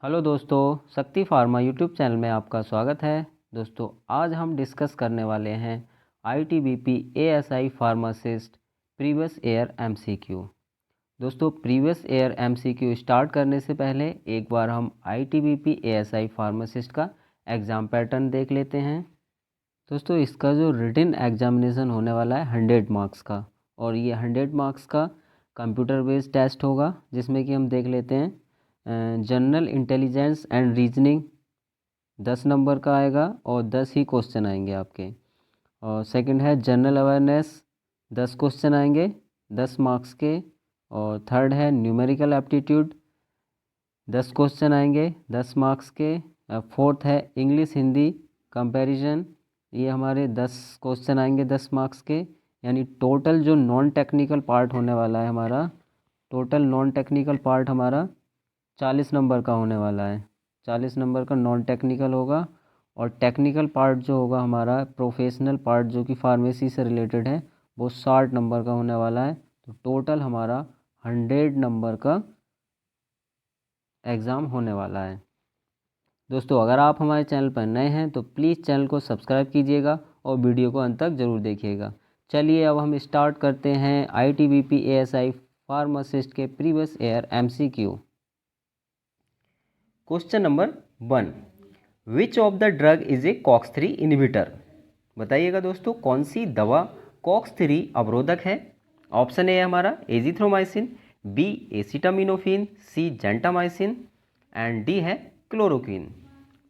Hello दोस्तों, शक्ति pharma YouTube channel में आपका स्वागत है। दोस्तों, आज हम डिस्कस करने वाले हैं ITBP ASI pharmacist previous year MCQ. दोस्तों, प्रीवियस ईयर एमसीक्यू स्टार्ट करने से पहले एक बार हम आईटीबीपी एएसआई फार्मासिस्ट का एग्ज़ाम पैटर्न देख लेते हैं। दोस्तों, इसका जो रिटन एग्जामिनेशन होने वाला है 100 मार्क्स का, और ये 100 मार्क्स का कंप्यूटर बेस्ड टेस्ट होगा, जिसमें कि हम देख लेते हैं general intelligence and reasoning 10 number का आएगा और 10 ही क्वेश्चन आएंगे आपके। और सेकंड है जनरल अवेयरनेस, 10 क्वेश्चन आएंगे 10 मार्क्स के। और थर्ड है न्यूमेरिकल एप्टीट्यूड, 10 क्वेश्चन आएंगे 10 मार्क्स के। फोर्थ है इंग्लिश हिंदी कंपैरिजन, ये हमारे 10 क्वेश्चन आएंगे 10 मार्क्स के। यानी टोटल जो नॉन टेक्निकल पार्ट होने वाला है हमारा, टोटल नॉन टेक्निकल पार्ट हमारा 40 नंबर का होने वाला है। 40 नंबर का नॉन टेक्निकल होगा, और टेक्निकल पार्ट जो होगा हमारा प्रोफेशनल पार्ट जो कि फार्मेसी से रिलेटेड है, वो 60 नंबर का होने वाला है। तो टोटल हमारा 100 नंबर का एग्ज़ाम होने वाला है। दोस्तों, अगर आप हमारे चैनल पर नए हैं तो प्लीज़ चैनल को सब्सक्राइब कीजिएगा और वीडियो को अंत तक ज़रूर देखिएगा। चलिए अब हम स्टार्ट करते हैं आईटीबीपी एएसआई फार्मासिस्ट के previous year MCQ. Question number 1, which of the drug is a COX 3 inhibitor. बताइएगा दोस्तों, कौन सी दवा कॉक्स 3 अवरोधक है। ऑप्शन ए है हमारा azithromycin, B acetaminophen, C gentamicin and D है क्लोरोक्विन।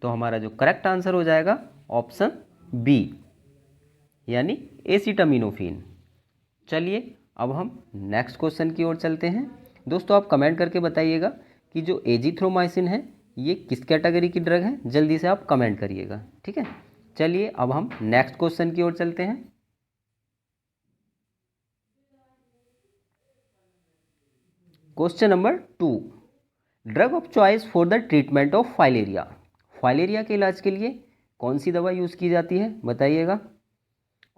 तो हमारा जो करेक्ट आंसर हो जाएगा ऑप्शन बी, यानी एसिटामिनोफिन। चलिए अब हम नेक्स्ट क्वेश्चन की ओर चलते हैं। दोस्तों, आप कमेंट करके बताइएगा कि जो एजिथ्रोमाइसिन है ये किस कैटेगरी की ड्रग है। जल्दी से आप कमेंट करिएगा, ठीक है। चलिए अब हम नेक्स्ट क्वेश्चन की ओर चलते हैं। Question number 2, drug of choice for the treatment of filaria. Filaria के इलाज के लिए कौन सी दवा यूज़ की जाती है, बताइएगा।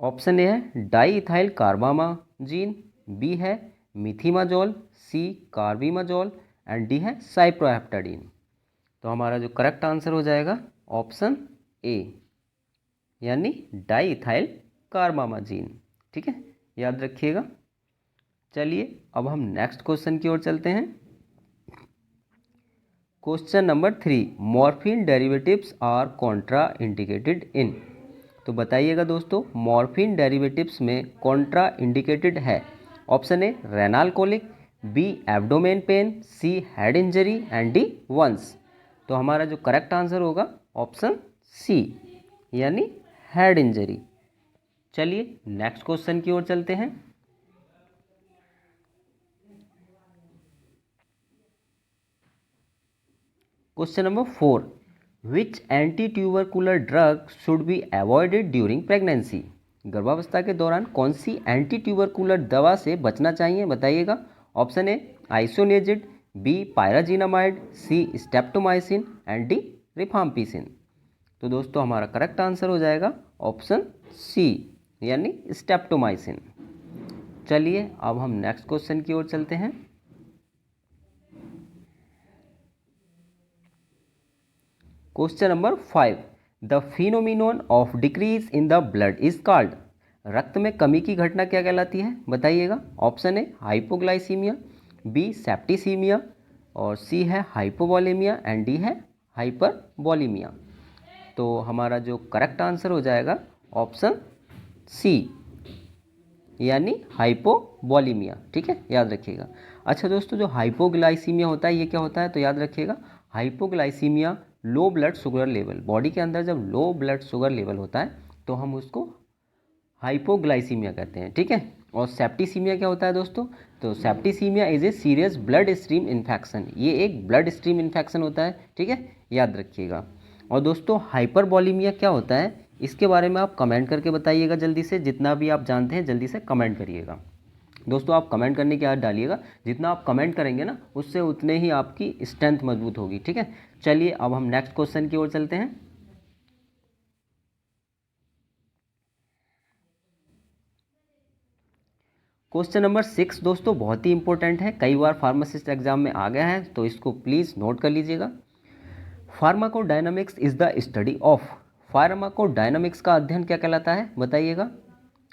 ऑप्शन ए है डाईइथाइल कार्बामाजीन, बी है मिथिमाजोल, सी कार्बिमाजोल एंड डी है साइप्रोहेप्टाडीन। तो हमारा जो करेक्ट आंसर हो जाएगा ऑप्शन ए, यानी डाईइथाइल कार्बामाजीन, ठीक है, याद रखिएगा। चलिए अब हम नेक्स्ट क्वेश्चन की ओर चलते हैं। Question number 3, morphine derivatives are contraindicated in. तो बताइएगा दोस्तों, मॉर्फिन डेरिवेटिव्स में कॉन्ट्रा इंडिकेटेड है। Option A renal colic, B abdomen pain, C head injury and D once. तो हमारा जो करेक्ट आंसर होगा ऑप्शन सी, यानी हेड इंजरी। चलिए नेक्स्ट क्वेश्चन की ओर चलते हैं। Question number 4, which anti tubercular drug should be avoided during pregnancy. गर्भावस्था के दौरान कौन सी एंटी ट्यूबरकुलर दवा से बचना चाहिए, बताइएगा। Option A isoniazid, B pyrazinamide, C streptomycin and D rifampicin. तो दोस्तों हमारा करेक्ट आंसर हो जाएगा ऑप्शन सी, यानी स्टेप्टोमाइसिन। चलिए अब हम नेक्स्ट क्वेश्चन की ओर चलते हैं। Question number 5, the phenomenon of decrease in the blood is called. रक्त में कमी की घटना क्या कहलाती है, बताइएगा। Option A hypoglycaemia, B septicaemia और सी है हाइपोवॉलेमिया एंड डी है हाइपरवॉलेमिया। तो हमारा जो करेक्ट आंसर हो जाएगा ऑप्शन सी, यानी हाइपोवॉलीमिया, ठीक है, याद रखिएगा। अच्छा दोस्तों, जो हाइपोग्लाइसीमिया होता है ये क्या होता है, तो याद रखिएगा hypoglycaemia low blood sugar level, body के अंदर जब लो ब्लड शुगर लेवल होता है तो हम उसको हाइपोग्लाइसीमिया कहते हैं, ठीक है। और सेप्टिसीमिया क्या होता है दोस्तों, तो septicaemia is a serious blood stream infection, ये एक ब्लड स्ट्रीम इन्फेक्शन होता है, ठीक है, याद रखिएगा। और दोस्तों हाइपरबॉलीमिया क्या होता है, इसके बारे में आप कमेंट करके बताइएगा जल्दी से, जितना भी आप जानते हैं जल्दी से कमेंट करिएगा। दोस्तों आप कमेंट करने की आदत डालिएगा, जितना आप कमेंट करेंगे ना उससे उतने ही आपकी स्ट्रेंथ मजबूत होगी, ठीक है। चलिए अब हम नेक्स्ट क्वेश्चन की ओर चलते हैं। क्वेश्चन नंबर 6 दोस्तों बहुत ही इंपॉर्टेंट है, कई बार फार्मासिस्ट एग्जाम में आ गया है, तो इसको प्लीज़ नोट कर लीजिएगा। Pharmacodynamics is the study of, pharmacodynamics का अध्ययन क्या कहलाता है बताइएगा।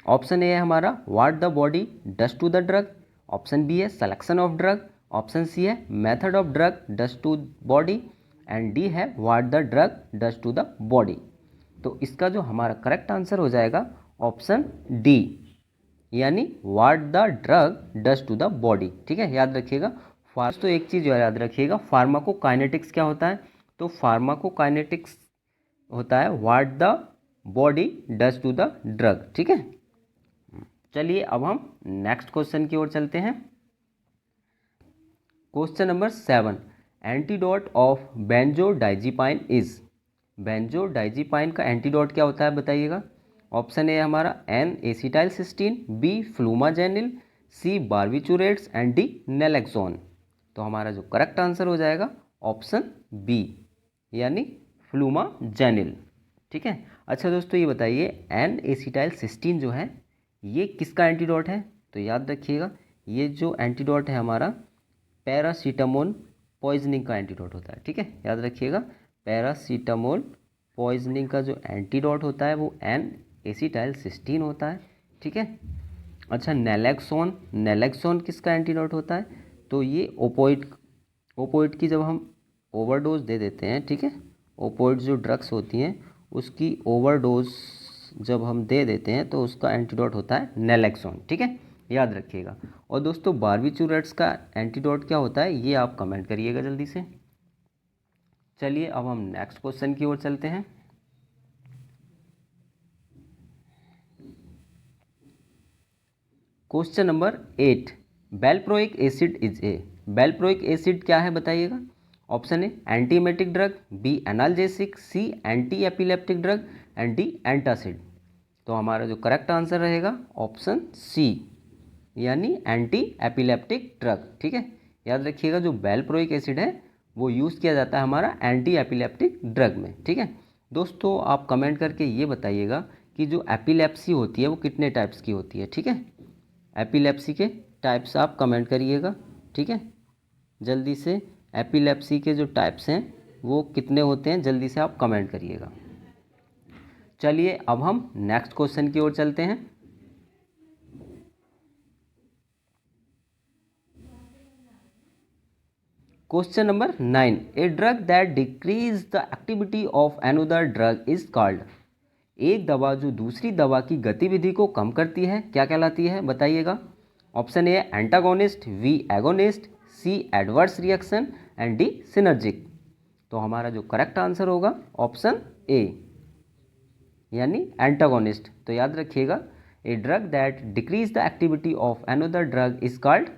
ऑप्शन ए है हमारा what the body does to the drug, option B है selection of drug, option C है method of drug does to body, and D है what the drug does to the body. तो इसका जो हमारा correct answer हो जाएगा option D, यानी what the drug does to the body. ठीक है, याद रखिएगा। तो एक चीज़ याद रखिएगा, फार्माकोकाइनेटिक्स क्या होता है, तो फार्माकोकाइनेटिक्स होता है what the body does to the drug. ठीक है, चलिए अब हम नेक्स्ट क्वेश्चन की ओर चलते हैं। Question number 7, antidote of benzodiazepine is, benzodiazepine का एंटीडोट क्या होता है बताइएगा। ऑप्शन ए हमारा N acetyl cysteine, B flumazenil, C barbiturates and D naloxone. तो हमारा जो करेक्ट आंसर हो जाएगा ऑप्शन बी, यानी फ्लूमाजेनिल। ठीक है, अच्छा दोस्तों ये बताइए एन एसिटाइल सिस्टीन जो है ये किसका एंटीडोट है, तो याद रखिएगा ये जो एंटीडोट है हमारा पैरासीटामोल पॉइजनिंग का एंटीडोट होता है। ठीक है, याद रखिएगा पैरासीटामोल पॉइजनिंग का जो एंटीडोट होता है वो एन एसिटाइल सिस्टीन होता है। ठीक है, अच्छा नेलेक्सोन, नेलेक्सोन किसका एंटीडोट होता है, तो ये ओपोइड की जब हम ओवरडोज दे देते हैं, ठीक है, ओपोइड जो ड्रग्स होती हैं उसकी ओवरडोज जब हम दे देते हैं तो उसका एंटीडोट होता है नेलेक्सोन। ठीक है, याद रखिएगा। और दोस्तों बार्बिचूरेट्स का एंटीडोट क्या होता है ये आप कमेंट करिएगा जल्दी से। चलिए अब हम नेक्स्ट क्वेश्चन की ओर चलते हैं। Question number 8, valproic acid is a, valproic acid क्या है बताइएगा। Option A antiemetic drug, B analgesic, C anti epileptic drug and D antacid. तो हमारा जो करेक्ट आंसर रहेगा ऑप्शन सी, यानी एंटी एपिलेप्टिक ड्रग। ठीक है, याद रखिएगा जो बेल्प्रोइक एसिड है वो यूज़ किया जाता है हमारा एंटी एपिलेप्टिक ड्रग में। ठीक है दोस्तों, आप कमेंट करके ये बताइएगा कि जो एपिलेप्सी होती है वो कितने टाइप्स की होती है। ठीक है, एपिलेप्सी के टाइप्स आप कमेंट करिएगा। ठीक है, जल्दी से एपिलेप्सी के जो टाइप्स हैं वो कितने होते हैं जल्दी से आप कमेंट करिएगा। चलिए अब हम नेक्स्ट क्वेश्चन की ओर चलते हैं। Question number 9, A drug that decrease the activity of another drug is called, एक दवा जो दूसरी दवा की गतिविधि को कम करती है क्या कहलाती है बताइएगा। Option A antagonist, B agonist, C adverse reaction and D synergic. तो हमारा जो करेक्ट आंसर होगा ऑप्शन ए, यानी एंटागोनिस्ट। तो याद रखिएगा a drug that decrease the activity of another drug is called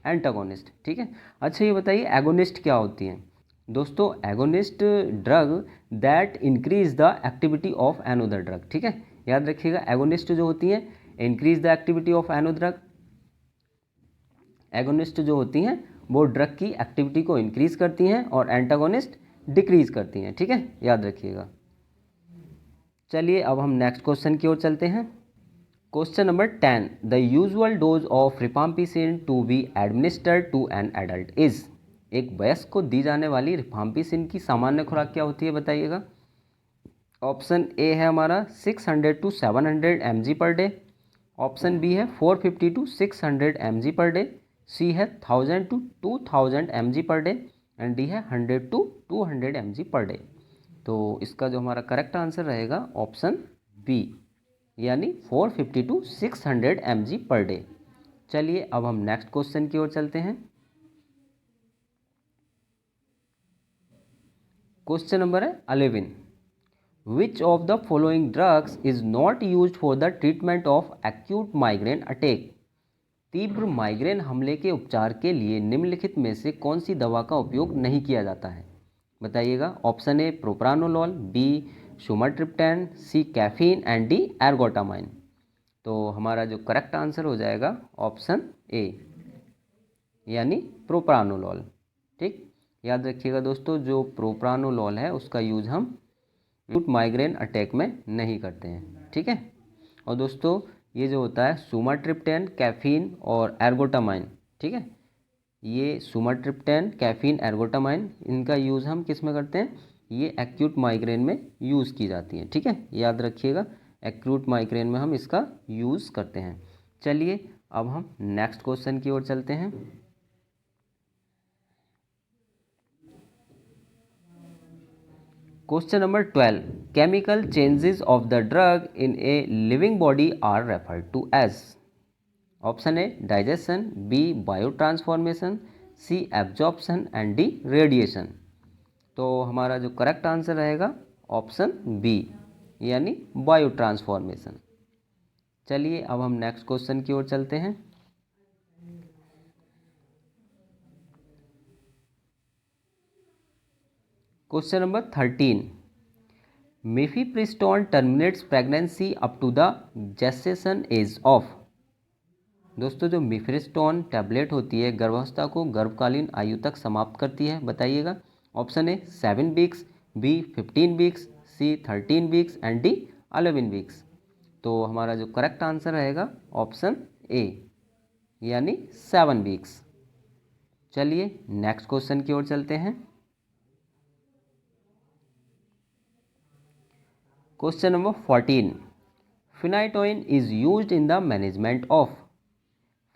antagonist. ठीक है, अच्छा ये बताइए एगोनिस्ट क्या होती है। दोस्तों agonist drug that increase the activity of another drug. ठीक है, याद रखिएगा एगोनिस्ट जो होती हैं increase the activity of another drug, agonist जो होती हैं वो ड्रग की एक्टिविटी को इंक्रीज करती हैं और एंटागोनिस्ट डिक्रीज करती हैं। ठीक है, याद रखिएगा। चलिए अब हम नेक्स्ट क्वेश्चन की ओर चलते हैं। Question number 10, the usual dose of rifampicin to be administered to an adult is, एक वयस्क को दी जाने वाली रिफाम्पिसिन की सामान्य खुराक क्या होती है बताइएगा। ऑप्शन ए है हमारा 600 to 700 mg per day, option B है 450 to 600 mg per day, C है 1000 to 2000 mg per day and D है 100 to 200 mg पर डे। तो इसका जो हमारा करेक्ट आंसर रहेगा ऑप्शन बी, यानी 450 to 600 mg पर डे। चलिए अब हम नेक्स्ट क्वेश्चन की ओर चलते हैं। क्वेश्चन नंबर है 11, विच of the following drugs is not used for the treatment of acute migraine attack, तीव्र माइग्रेन हमले के उपचार के लिए निम्नलिखित में से कौन सी दवा का उपयोग नहीं किया जाता है बताइएगा। Option A propranolol, B sumatriptan, C caffeine and D ergotamine. तो हमारा जो करेक्ट आंसर हो जाएगा ऑप्शन ए, यानी प्रोप्रानोलॉल। ठीक, याद रखिएगा दोस्तों जो प्रोप्रानोलॉल है उसका यूज हम एक्यूट माइग्रेन अटैक में नहीं करते हैं। ठीक है, और दोस्तों ये जो होता है सुमाट्रिप्टेन, कैफीन और एर्गोटामाइन, ठीक है, ये सुमाट्रिप्टेन, कैफीन, एर्गोटामाइन, इनका यूज़ हम किस में करते हैं, ये एक्यूट माइग्रेन में यूज़ की जाती हैं। ठीक है, याद रखिएगा, एक्यूट माइग्रेन में हम इसका यूज़ करते हैं। चलिए अब हम नेक्स्ट क्वेश्चन की ओर चलते हैं। Question number 12, chemical changes of the drug in a living body are referred to as. Option A digestion, B bio transformation, C absorption and D radiation. तो हमारा जो करेक्ट आंसर रहेगा ऑप्शन बी, यानी bio transformation. चलिए अब हम next question की ओर चलते हैं। Question number 13, mifepristone terminates pregnancy up to the gestation age of. दोस्तों जो मिफेप्रिस्टोन टैबलेट होती है गर्भावस्था को गर्भकालीन आयु तक समाप्त करती है, बताइएगा। Option A 7 weeks, B 15 weeks, C 13 weeks and D 11 weeks. तो हमारा जो करेक्ट आंसर रहेगा ऑप्शन ए, यानी 7 वीक्स। चलिए नेक्स्ट क्वेश्चन की ओर चलते हैं। Question number 14, phenytoin is used in the management of.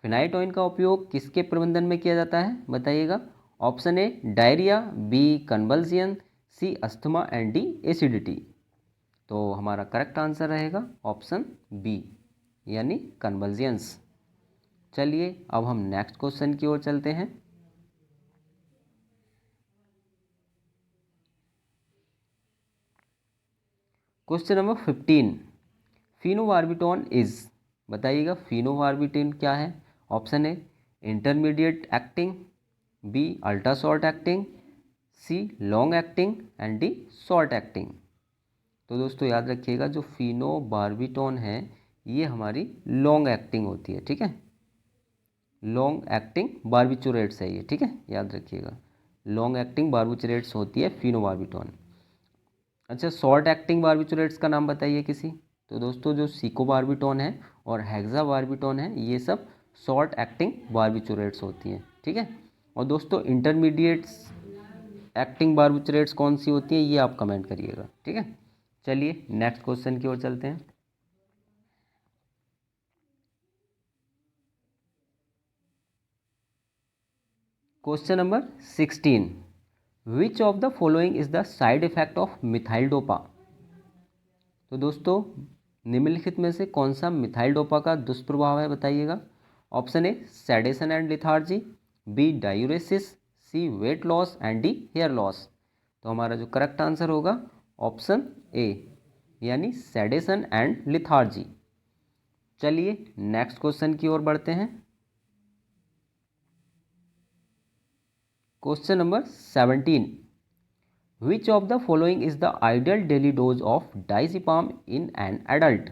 Phenytoin का उपयोग किसके प्रबंधन में किया जाता है, बताइएगा। Option A diarrhoea, B convulsion, C asthma and D acidity. तो हमारा करेक्ट आंसर रहेगा ऑप्शन बी, यानी कन्वल्सियंस। चलिए अब हम नेक्स्ट क्वेश्चन की ओर चलते हैं। Question number 15, phenobarbitone is. बताइएगा फिनोबार्बिटोन क्या है। Option A intermediate acting, B ultra short acting, C long acting and D short acting. तो दोस्तों याद रखिएगा जो फिनोबार्बिटोन है ये हमारी लॉन्ग एक्टिंग होती है। ठीक है, लॉन्ग एक्टिंग बार्बिचुरेट्स है ये। ठीक है, याद रखिएगा, लॉन्ग एक्टिंग बार्बिचुरेट्स होती है फिनोबार्बिटोन। अच्छा, शॉर्ट एक्टिंग बार्बिचुरेट्स का नाम बताइए किसी। तो दोस्तों जो सिकोबार्बिटोन है और हेक्साबार्बिटोन है ये सब शॉर्ट एक्टिंग बार्बिचुरेट्स होती हैं। ठीक है, और दोस्तों इंटरमीडिएट्स एक्टिंग बार्बिचुरेट्स कौन सी होती हैं ये आप कमेंट करिएगा। ठीक है, चलिए नेक्स्ट क्वेश्चन की ओर चलते हैं। Question number 16, which of the following is the side effect of methyl dopa. तो दोस्तों निम्नलिखित में से कौन सा मिथाइल डोपा का दुष्प्रभाव है, बताइएगा। Option A sedation and lethargy, B diuresis, C weight loss and D hair loss. तो हमारा जो करेक्ट आंसर होगा ऑप्शन ए, यानी सेडेशन एंड लिथार्जी। चलिए नेक्स्ट क्वेश्चन की ओर बढ़ते हैं। Question number 17, which of the following is the ideal daily dose of diazepam in an adult.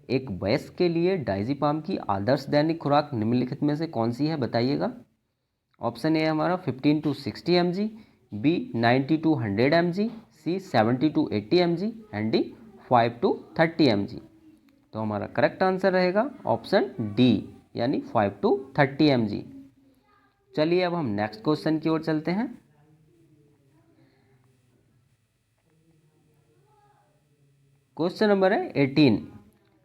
एक वयस्क के लिए डाइजिपाम की आदर्श दैनिक खुराक निम्नलिखित में से कौन सी है, बताइएगा। ऑप्शन ए हमारा 15 to 60 mg, B 90 to 100 mg, C 70 to 80 mg and D 5 to 30 mg। तो हमारा करेक्ट आंसर रहेगा ऑप्शन डी, यानी 5 to 30 mg। चलिए अब हम नेक्स्ट क्वेश्चन की ओर चलते हैं। क्वेश्चन नंबर है 18,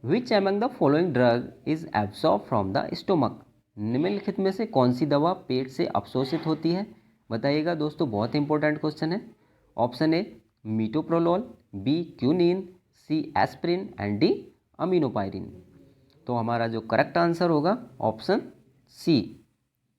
which among the following drug is absorb from the stomach. निम्नलिखित में से कौन सी दवा पेट से अवशोषित होती है, बताइएगा। दोस्तों बहुत इंपॉर्टेंट क्वेश्चन है। Option A metoprolol, B quinine, C aspirin and D aminopyrine. तो हमारा जो करेक्ट आंसर होगा ऑप्शन सी,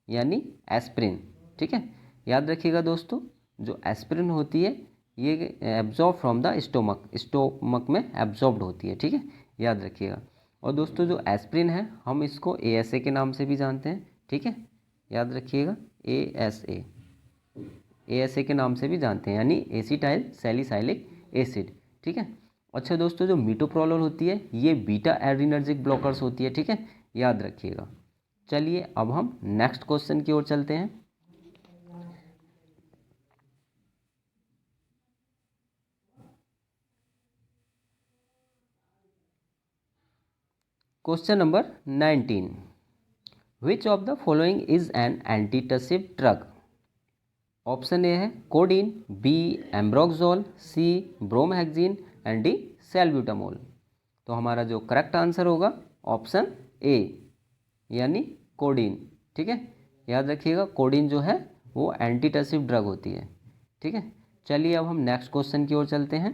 यानी एस्प्रिन। ठीक है, याद रखिएगा दोस्तों जो एस्प्रिन होती है ये absorb from the stomach, stomach में एब्जॉर्ब्ड होती है। ठीक है, याद रखिएगा। और दोस्तों जो एस्प्रिन है हम इसको ASA के नाम से भी जानते हैं। ठीक है, याद रखिएगा ASA के नाम से भी जानते हैं, यानी एसिटाइल सैलिसाइलिक एसिड। ठीक है, अच्छा दोस्तों जो मीटोप्रोलोल होती है ये बीटा एड्रीनर्जिक ब्लॉकर्स होती है। ठीक है, याद रखिएगा। चलिए अब हम नेक्स्ट क्वेश्चन की ओर चलते हैं। Question number 19, which of the following is an antitussive drug? Option A है codeine, B ambroxol, C bromhexine and D salbutamol. तो हमारा जो करेक्ट आंसर होगा ऑप्शन ए यानी कोडीन। ठीक है, याद रखिएगा कोडीन जो है वो एंटीटसिव ड्रग होती है। ठीक है, चलिए अब हम नेक्स्ट क्वेश्चन की ओर चलते हैं।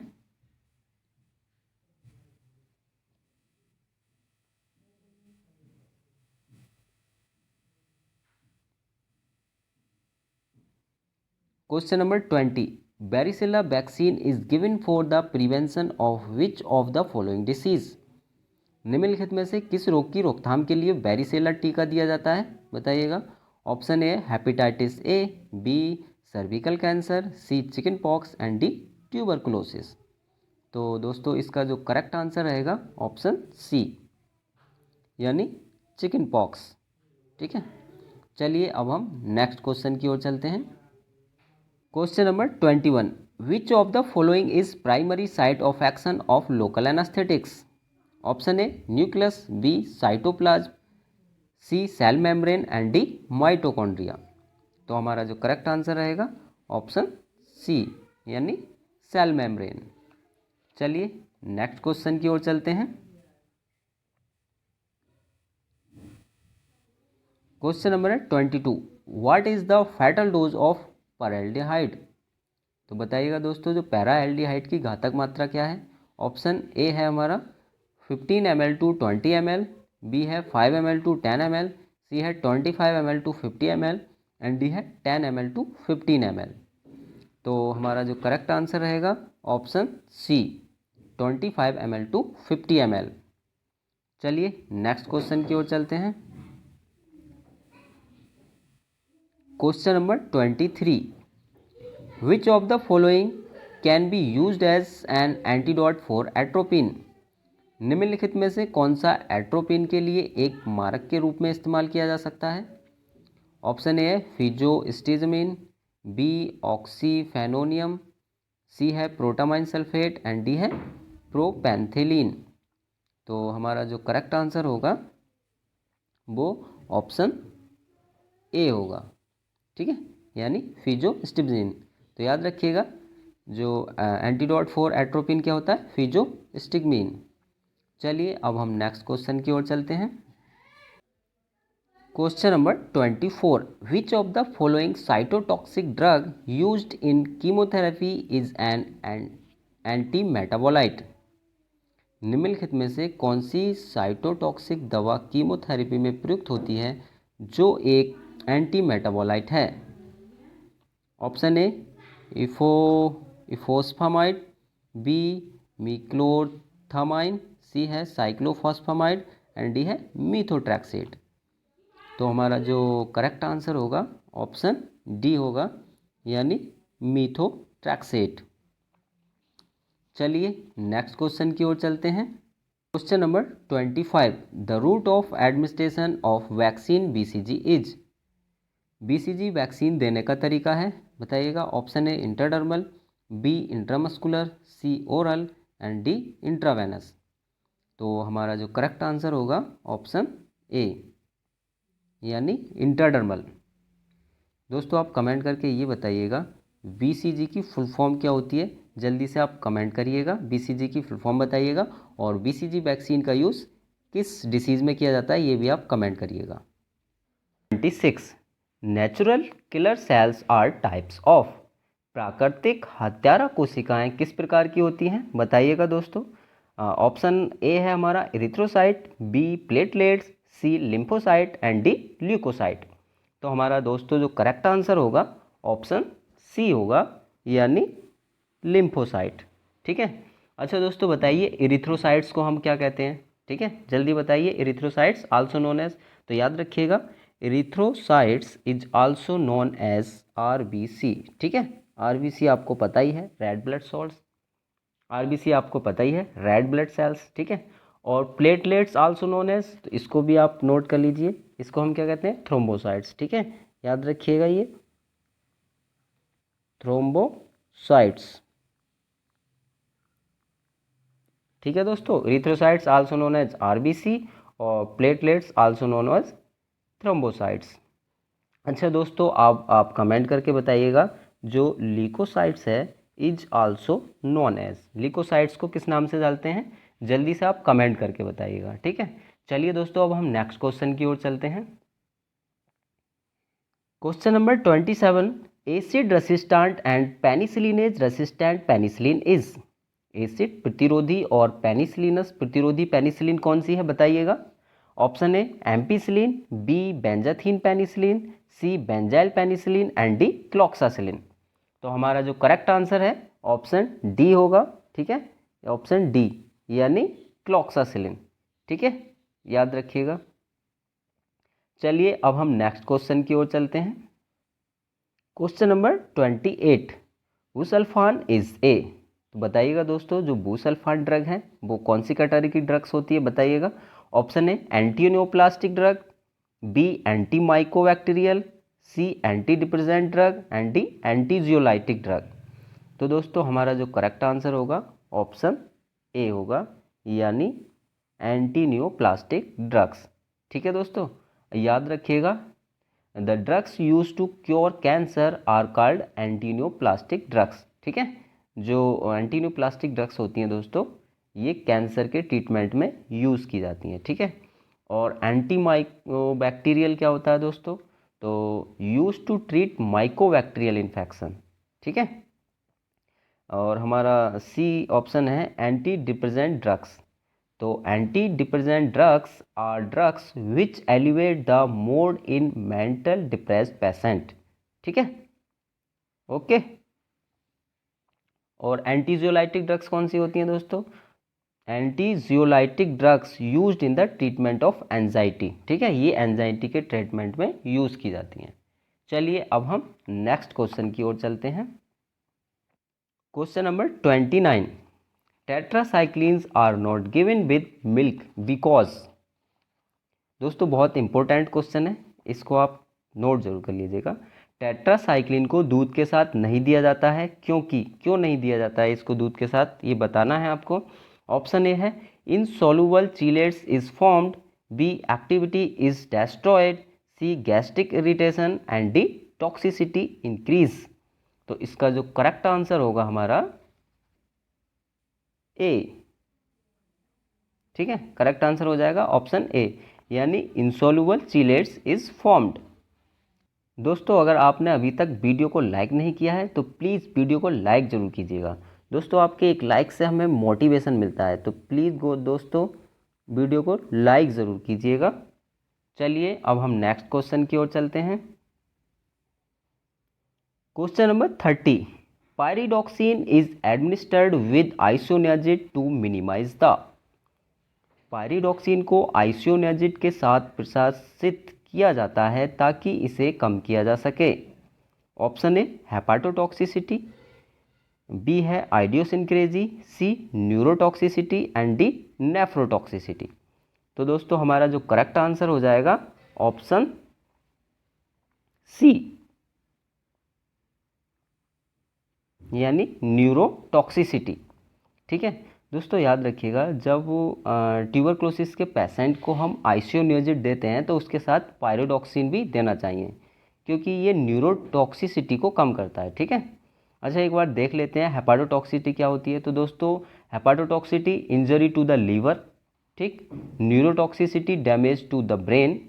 Question number 20, बैरिसेला vaccine is given for the prevention of which of the following disease? निम्नलिखित में से किस रोग की रोकथाम के लिए बैरिसेला टीका दिया जाता है? बताइएगा। Option A hepatitis A, B cervical cancer, C chicken pox and D tuberculosis. तो दोस्तों इसका जो करेक्ट आंसर रहेगा ऑप्शन सी यानी चिकन पॉक्स। ठीक है, चलिए अब हम नेक्स्ट क्वेश्चन की ओर चलते हैं। Question number 21, which of the following is primary site of action of local anaesthetics? Option A nucleus, B cytoplasm, C cell membrane and D mitochondria. तो हमारा जो करेक्ट आंसर रहेगा ऑप्शन सी यानी cell membrane. चलिए next question की ओर चलते हैं। क्वेश्चन नंबर है 22, what is the fatal dose of paraldehyde? तो बताइएगा दोस्तों जो पैराल्डिहाइड की घातक मात्रा क्या है? ऑप्शन ए है हमारा 15 ml टू 20 ml, बी है 5 ml टू 10 ml, सी है 25 ml to 50 ml and D है 10 ml टू 15 ml। तो हमारा जो करेक्ट आंसर रहेगा option C 25 ml to 50 ml। चलिए नेक्स्ट क्वेश्चन की ओर चलते हैं। Question number 23, which of the following can be used as an antidote for atropine? निम्नलिखित में से कौन सा एट्रोपिन के लिए एक मारक के रूप में इस्तेमाल किया जा सकता है? ऑप्शन ए है फिजोस्टिजमिन, बी ऑक्सीफेनोनियम, सी है प्रोटामाइन सल्फेट एंड डी है प्रोपेंथिलीन। तो हमारा जो करेक्ट आंसर होगा वो ऑप्शन ए होगा। ठीक है, यानी फिजोस्टिजमिन। तो याद रखिएगा जो एंटीडोट फॉर एट्रोपिन क्या होता है? फिजोस्टिजमिन। चलिए अब हम नेक्स्ट क्वेश्चन की ओर चलते हैं। Question number 24, which of the following cytotoxic drug used in chemotherapy is an anti metabolite? निम्नलिखित में से कौन सी साइटोटॉक्सिक दवा कीमोथेरेपी में प्रयुक्त होती है जो एक एंटी मेटाबोलाइट है? ऑप्शन ए इफोस्फामाइड, बी मिक्लोथामाइन, सी है साइक्लोफॉस्फामाइड एंड डी है मीथोट्रैक्सेट। तो हमारा जो करेक्ट आंसर होगा ऑप्शन डी होगा यानी मीथोट्रैक्सेट। चलिए नेक्स्ट क्वेश्चन की ओर चलते हैं। Question number 25, the route of administration of vaccine BCG is? BCG vaccine देने का तरीका है, बताइएगा। Option A intradermal, B intramuscular, C oral and D intravenous. तो हमारा जो करेक्ट आंसर होगा ऑप्शन ए यानी इंट्राडर्मल। दोस्तों आप कमेंट करके ये बताइएगा बीसीजी की फुल फॉर्म क्या होती है? जल्दी से आप कमेंट करिएगा, बीसीजी की फुल फॉर्म बताइएगा और बीसीजी वैक्सीन का यूज़ किस डिसीज़ में किया जाता है ये भी आप कमेंट करिएगा। 26, natural killer cells are types of? प्राकृतिक हत्यारा कोशिकाएं किस प्रकार की होती हैं? बताइएगा दोस्तों। ऑप्शन ए है हमारा erythrocyte, B platelets, C lymphocyte and D leukocyte. तो हमारा दोस्तों जो करेक्ट आंसर होगा ऑप्शन सी होगा यानी लिम्फोसाइट। ठीक है, अच्छा दोस्तों बताइए इरिथ्रोसाइट्स को हम क्या कहते हैं? ठीक है, जल्दी बताइए। इरिथ्रोसाइट्स आल्सो नोन एज, तो याद रखिएगा erythrocytes is also known as RBC. ठीक है, आरबीसी आपको पता ही है, रेड ब्लड सेल्स। आरबीसी आपको पता ही है, रेड ब्लड सेल्स। ठीक है, और प्लेटलेट्स आल्सो नोन एज, तो इसको भी आप नोट कर लीजिए, इसको हम क्या कहते हैं? थ्रोम्बोसाइट्स। ठीक है, याद रखिएगा ये थ्रोम्बोसाइट्स। ठीक है दोस्तों, erythrocytes also known as RBC और platelets also known as thrombocytes. अच्छा दोस्तों, आप कमेंट करके बताइएगा जो ल्यूकोसाइट्स है is also known as, leucocytes को किस नाम से जानते हैं, जल्दी से आप कमेंट करके बताइएगा। ठीक है, चलिए दोस्तों अब हम नेक्स्ट क्वेश्चन की ओर चलते हैं। Question number 27, acid resistant and penicillinase resistant penicillin is. Acid प्रतिरोधी और पेनिसिलिनस प्रतिरोधी पेनिसिलिन कौन सी है बताइएगा। Option A ampicillin, B benzathine penicillin, C benzyl penicillin and D cloxacillin. तो हमारा जो करेक्ट आंसर है ऑप्शन डी होगा। ठीक है, ऑप्शन डी यानी क्लॉक्सासिलिन। ठीक है, याद रखिएगा। चलिए अब हम नेक्स्ट क्वेश्चन की ओर चलते हैं। Question number 28, busulfan is a. तो बताइएगा दोस्तों जो बुसल्फान ड्रग है वो कौन सी कैटेगरी की ड्रग्स होती है बताइएगा। Option A antineoplastic drug, B anti mycobacterial, C anti depressant drug and D anxiolytic drug. तो दोस्तों हमारा जो करेक्ट आंसर होगा ऑप्शन ए होगा, यानी एंटीनियोप्लास्टिक ड्रग्स। ठीक है दोस्तों, याद रखिएगा the drugs use to cure cancer are called antineoplastic drugs. ठीक है, जो एंटीनियोप्लास्टिक ड्रग्स होती हैं दोस्तों ये कैंसर के ट्रीटमेंट में यूज़ की जाती हैं। ठीक है, और एंटी माइकोबैक्टीरियल क्या होता है दोस्तों, तो use to treat mycobacterial infection. ठीक है, और हमारा सी ऑप्शन है एंटी डिप्रेसेंट ड्रग्स। तो anti depressant drugs are drugs which elevate the mood in mental depressed patient. ठीक है, ओके। और एंटीजियोलाइटिक ड्रग्स कौन सी होती हैं दोस्तों, anxiolytic drugs used in the treatment of anxiety. ठीक है, ये एंजाइटी के ट्रीटमेंट में यूज की जाती हैं। चलिए अब हम नेक्स्ट क्वेश्चन की ओर चलते हैं। Question number 29, tetracyclines are not given with milk because. दोस्तों बहुत इंपॉर्टेंट क्वेश्चन है, इसको आप नोट जरूर कर लीजिएगा। टेट्रासाइक्लिन को दूध के साथ नहीं दिया जाता है, क्योंकि क्यों नहीं दिया जाता है इसको दूध के साथ, ये बताना है आपको। ऑप्शन ए है insoluble chelates is formed, B activity is destroyed, C gastric irritation and D toxicity increase. तो इसका जो करेक्ट आंसर होगा हमारा ए। ठीक है, करेक्ट आंसर हो जाएगा ऑप्शन ए, यानी इनसॉल्युबल चीलेट्स इज फॉर्म्ड। दोस्तों अगर आपने अभी तक वीडियो को लाइक नहीं किया है तो प्लीज़ वीडियो को लाइक ज़रूर कीजिएगा। दोस्तों आपके एक लाइक से हमें मोटिवेशन मिलता है, तो प्लीज़ दोस्तों वीडियो को लाइक ज़रूर कीजिएगा। चलिए अब हम नेक्स्ट क्वेश्चन की ओर चलते हैं। Question number 30, pyridoxine is administered with isoniazid to minimize the. Pyridoxine को आइसोनियाजिड के साथ प्रशासित किया जाता है ताकि इसे कम किया जा सके। ऑप्शन ए हेपाटोटॉक्सिसिटी, बी है आइडियोसिनक्रेजी, सी न्यूरोटॉक्सिसिटी एंड डी नेफ्रोटॉक्सिसिटी। तो दोस्तों हमारा जो करेक्ट आंसर हो जाएगा ऑप्शन सी, यानी न्यूरोटॉक्सिसिटी। ठीक है दोस्तों, याद रखिएगा जब ट्यूबरक्लोसिस के पेशेंट को हम आइसोनियाजिड देते हैं तो उसके साथ पायरिडॉक्सिन भी देना चाहिए, क्योंकि ये न्यूरोटॉक्सिसिटी को कम करता है। ठीक है, अच्छा एक बार देख लेते हैं हेपाटोटॉक्सिसिटी क्या होती है। तो दोस्तों hepatotoxicity injury to the liver, ठीक, neurotoxicity damage to the brain,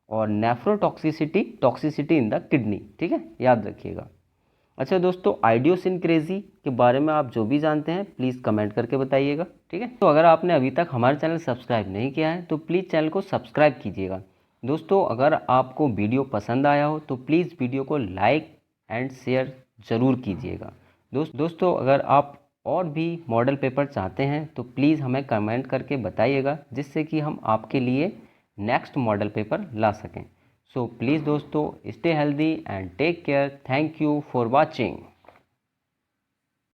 और nephrotoxicity toxicity in the kidney. ठीक है, याद रखिएगा। अच्छा दोस्तों आइडियोसिनक्रेजी के बारे में आप जो भी जानते हैं प्लीज़ कमेंट करके बताइएगा। ठीक है, तो अगर आपने अभी तक हमारा चैनल सब्सक्राइब नहीं किया है तो प्लीज़ चैनल को सब्सक्राइब कीजिएगा। दोस्तों अगर आपको वीडियो पसंद आया हो तो प्लीज़ वीडियो को लाइक एंड शेयर ज़रूर कीजिएगा। दोस्तों अगर आप और भी मॉडल पेपर चाहते हैं तो प्लीज़ हमें कमेंट करके बताइएगा, जिससे कि हम आपके लिए नेक्स्ट मॉडल पेपर ला सकें। So please दोस्तों stay healthy and take care. Thank you for watching.